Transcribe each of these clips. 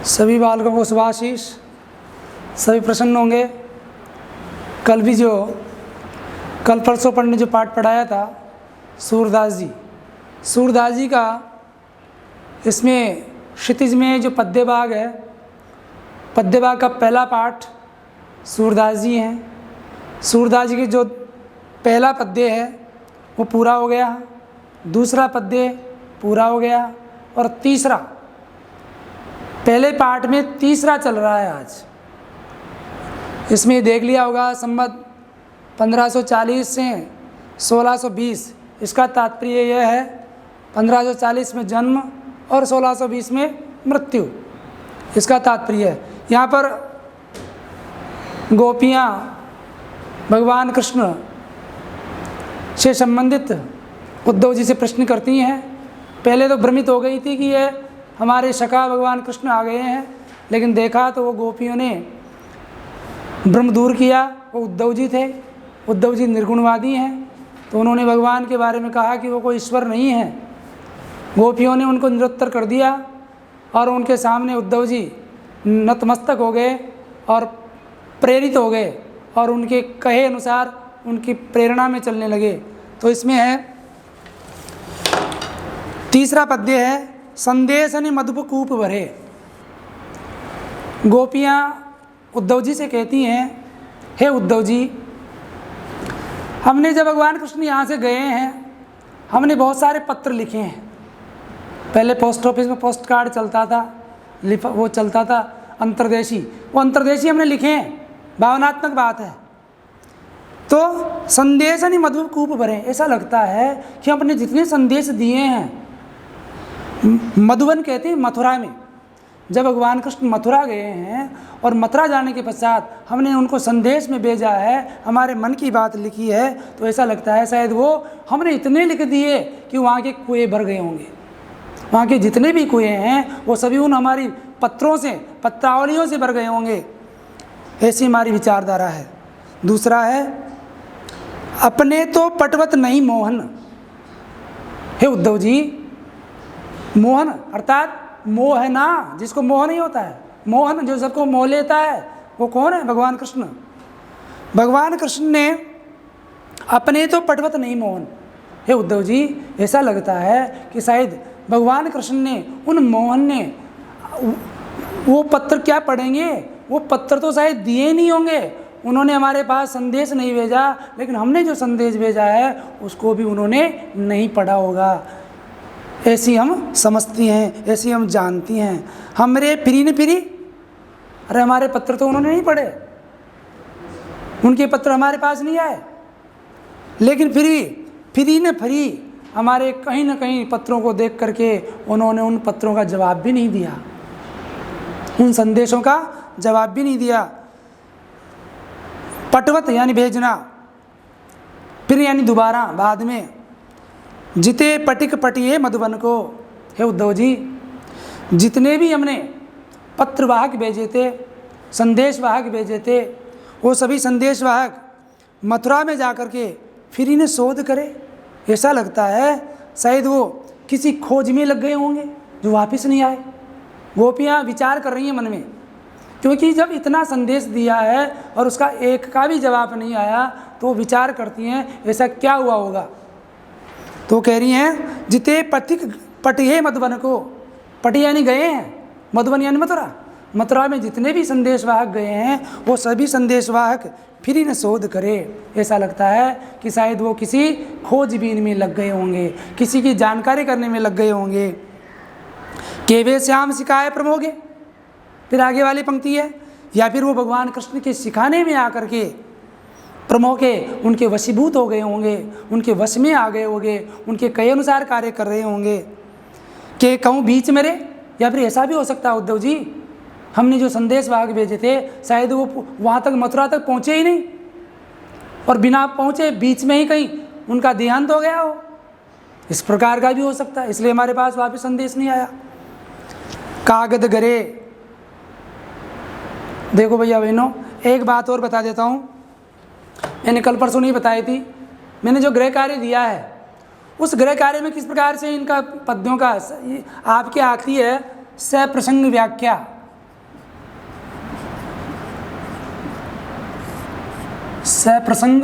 सभी बालकों को शुभाशीष। सभी प्रसन्न होंगे। कल परसों पढ़ने जो पाठ पढ़ाया था सूरदास जी का, इसमें क्षितिज में जो पद्य भाग है, पद्य भाग का पहला पाठ सूरदास जी हैं। सूरदास जी के जो पहला पद्य है वो पूरा हो गया, दूसरा पद्य पूरा हो गया और तीसरा, पहले पाठ में तीसरा चल रहा है आज। इसमें देख लिया होगा संवत 1540 से 1620। इसका तात्पर्य यह है 1540 में जन्म और 1620 में मृत्यु। इसका तात्पर्य है यहाँ पर गोपियाँ भगवान कृष्ण से संबंधित उद्धव जी से प्रश्न करती हैं। पहले तो भ्रमित हो गई थी कि ये हमारे सखा भगवान कृष्ण आ गए हैं, लेकिन देखा तो वो गोपियों ने भ्रम दूर किया, वो उद्धव जी थे। उद्धव जी निर्गुणवादी हैं, तो उन्होंने भगवान के बारे में कहा कि वो कोई ईश्वर नहीं है। गोपियों ने उनको निरुत्तर कर दिया और उनके सामने उद्धव जी नतमस्तक हो गए और प्रेरित हो गए और उनके कहे अनुसार उनकी प्रेरणा में चलने लगे। तो इसमें है तीसरा पद्य है, संदेशनि मधुपकूप भरे। गोपियाँ उद्धव जी से कहती हैं, हे उद्धव जी, हमने जब भगवान कृष्ण यहाँ से गए हैं, हमने बहुत सारे पत्र लिखे हैं। पहले पोस्ट ऑफिस में पोस्ट कार्ड चलता था, वो चलता था अंतर्देशी, वो अंतर्देशी हमने लिखे हैं, भावनात्मक बात है। तो संदेश नहीं मधुकूप भरे, ऐसा लगता है कि हमने जितने संदेश दिए हैं, मधुबन कहते हैं मथुरा में, जब भगवान कृष्ण मथुरा गए हैं और मथुरा जाने के पश्चात हमने उनको संदेश में भेजा है, हमारे मन की बात लिखी है, तो ऐसा लगता है शायद वो हमने इतने लिख दिए कि वहाँ के कुएं भर गए होंगे। वहाँ के जितने भी कुएं हैं वो सभी उन हमारी पत्रों से, पत्रावलियों से भर गए होंगे। ऐसी हमारी विचारधारा है। दूसरा है, अपने तो पटवत नहीं मोहन। हे उद्धव जी, मोहन अर्थात मोहना, जिसको मोह नहीं होता है, मोहन जो सबको मोह लेता है, वो कौन है? भगवान कृष्ण। भगवान कृष्ण ने अपने तो पटवत नहीं मोहन। हे उद्धव जी, ऐसा लगता है कि शायद भगवान कृष्ण ने, उन मोहन ने, वो पत्र क्या पढ़ेंगे, वो पत्र तो शायद दिए नहीं होंगे। उन्होंने हमारे पास संदेश नहीं भेजा, लेकिन हमने जो संदेश भेजा है उसको भी उन्होंने नहीं पढ़ा होगा। ऐसी हम समझती हैं, ऐसी हम जानती हैं। हमरे फिरी ने फिरी, अरे हमारे पत्र तो उन्होंने नहीं पढ़े, उनके पत्र हमारे पास नहीं आए, लेकिन फिर भी फिरी ने फिरी हमारे कहीं ना कहीं पत्रों को देख करके उन्होंने उन पत्रों का जवाब भी नहीं दिया, उन संदेशों का जवाब भी नहीं दिया। पटवत यानी भेजना, फिर यानी दोबारा बाद में। जिते पटिक पटिए मधुबन को। हे उद्धव जी, जितने भी हमने पत्रवाहक भेजे थे, संदेशवाहक भेजे थे, वो सभी संदेशवाहक मथुरा में जा कर के फिर इन्हें शोध करे। ऐसा लगता है शायद वो किसी खोज में लग गए होंगे जो वापस नहीं आए। गोपियाँ विचार कर रही हैं मन में, क्योंकि जब इतना संदेश दिया है और उसका एक का भी जवाब नहीं आया, तो वो विचार करती हैं ऐसा क्या हुआ होगा। तो कह रही हैं, जिते पथिक पटिहे मधुबन को। पटी यानी गए हैं, मधुबन यानी मथुरा। मथुरा में जितने भी संदेशवाहक गए हैं वो सभी संदेशवाहक फिर इन्हें शोध करे। ऐसा लगता है कि शायद वो किसी खोजबीन में लग गए होंगे, किसी की जानकारी करने में लग गए होंगे। केवे श्याम सिखाए प्रमोगे, फिर आगे वाली पंक्ति है, या फिर वो भगवान कृष्ण के सिखाने में आकर के प्रमोगे, उनके वशीभूत हो गए होंगे, उनके वश में आ गए होंगे, उनके कई अनुसार कार्य कर रहे होंगे। कि कहूँ बीच मेरे, या फिर ऐसा भी हो सकता है उद्धव जी, हमने जो संदेश वाहक भेजे थे शायद वो वहाँ तक, मथुरा तक पहुँचे ही नहीं, और बिना पहुँचे बीच में ही कहीं उनका देहांत हो गया हो। इस प्रकार का भी हो सकता है, इसलिए हमारे पास वापस संदेश नहीं आया। कागद गरे। देखो भैया बहनों, एक बात और बता देता हूँ, मैंने कल परसों नहीं बताई थी। मैंने जो गृह कार्य दिया है, उस गृह कार्य में किस प्रकार से इनका पद्यों का आपके आती है सप्रसंग व्याख्या। सप्रसंग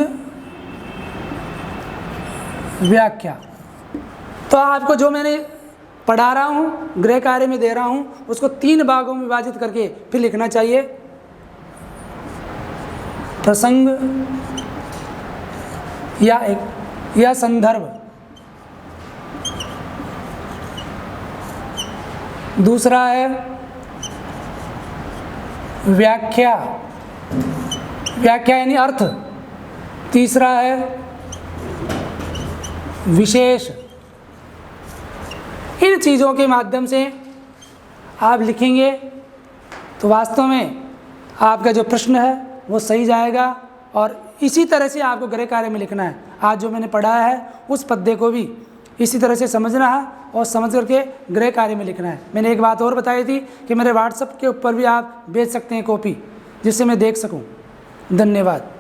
व्याख्या। तो आपको जो मैंने पढ़ा रहा हूँ, गृह कार्य में दे रहा हूँ, उसको 3 भागों में विभाजित करके फिर लिखना चाहिए। प्रसंग या संदर्भ, दूसरा है व्याख्या, व्याख्या यानी अर्थ, तीसरा है विशेष। इन चीज़ों के माध्यम से आप लिखेंगे तो वास्तव में आपका जो प्रश्न है वो सही जाएगा। और इसी तरह से आपको गृह कार्य में लिखना है। आज जो मैंने पढ़ाया है उस पद्य को भी इसी तरह से समझना है और समझ करके गृह कार्य में लिखना है। मैंने एक बात और बताई थी कि मेरे व्हाट्सएप के ऊपर भी आप भेज सकते हैं कॉपी, जिससे मैं देख सकूं। धन्यवाद।